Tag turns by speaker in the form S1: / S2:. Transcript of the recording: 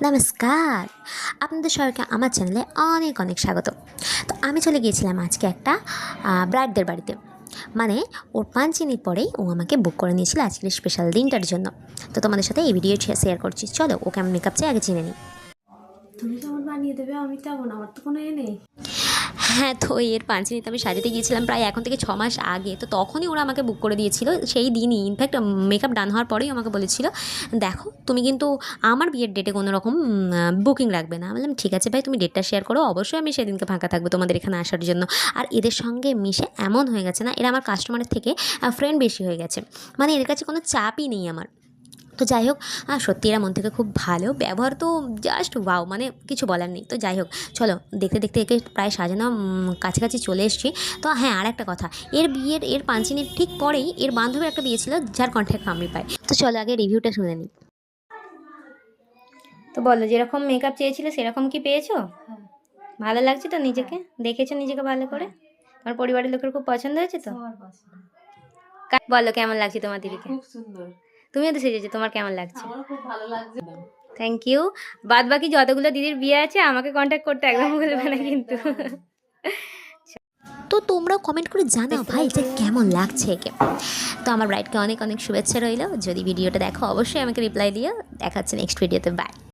S1: নমস্কার, আপনাদের সবাইকে আমার চ্যানেলে অনেক অনেক স্বাগত। তো আমি চলে গিয়েছিলাম আজকে একটা ব্রাইডদের বাড়িতে, মানে ওর 5 মিনিট পরেই ও আমাকে বুক করে নিয়েছিল আজকের স্পেশাল দিনটার জন্য। তো তোমাদের সাথে এই ভিডিও শেয়ার করছি। চলো ও কেমন মেকআপ চাই আগে চিনে নিই।
S2: তুমি যেমন বানিয়ে দেবে আমি তেমন, আমার তো কোনো নেই।
S1: হ্যাঁ, তো এর 5 মিনিট আমি সাজাতে গিয়েছিলাম প্রায় এখন থেকে 6 মাস আগে। তো তখনই ওরা আমাকে বুক করে দিয়েছিল, সেই দিনই। ইনফ্যাক্ট মেকআপ ডান হওয়ার পরেই আমাকে বলেছিল, দেখো তুমি কিন্তু আমার বিয়ের ডেটে কোনো রকম বুকিং রাখবে না। বললাম ঠিক আছে ভাই, তুমি ডেটটা শেয়ার করো, অবশ্যই আমি সেদিনকে ফাঁকা থাকবো তোমাদের এখানে আসার জন্য। আর এদের সঙ্গে মিশে এমন হয়ে গেছে না, এরা আমার কাস্টমারের থেকে ফ্রেন্ড বেশি হয়ে গেছে। মানে এদের কাছে কোনো চাপই নেই আমার। তো যাই হোক, সত্যি এরা মন থেকে খুব ভালো, ব্যবহার তো জাস্ট ওয়াও, মানে কিছু বলার নেই। তো যাই হোক, চলো দেখতে দেখতে একে প্রায় সাজানো কাছাকাছি চলে এসেছি। তো হ্যাঁ, আর একটা কথা, এর 5 মিনিট ঠিক পরেই এর বান্ধবীর একটা বিয়ে ছিল, যার কন্ট্যাক্ট আমি পাই। তো চলো আগে রিভিউটা শুনে নিই।
S3: তো বলো, যেরকম মেকআপ চেয়েছিলে সেরকম কি পেয়েছো? ভালো লাগছে তো নিজেকে? দেখেছো নিজেকে ভালো করে? তোমার পরিবারের লোকের খুব পছন্দ হয়েছে তো?
S2: সবার পছন্দ।
S3: বলো কেমন লাগছে তোমার দিদিকে?
S2: খুব সুন্দর।
S3: তুমিও তো সেজেছো, তোমার কেমন লাগছে?
S2: আমারও খুব ভালো লাগছে।
S3: Thank you. বাদ বাকি যতগুলো দিদির বিয়ে আছে আমাকে কন্ট্যাক্ট করতে একদম ভুলবে না কিন্তু।
S1: তো তোমরাও কমেন্ট করে জানাও ভাই যে কেমন লাগছে একে। তো আমার ব্রাইডকে অনেক অনেক শুভেচ্ছা রইল। যদি ভিডিওটা দেখো অবশ্যই আমাকে রিপ্লাই দিও। দেখা হচ্ছে নেক্সট ভিডিওতে। বাই।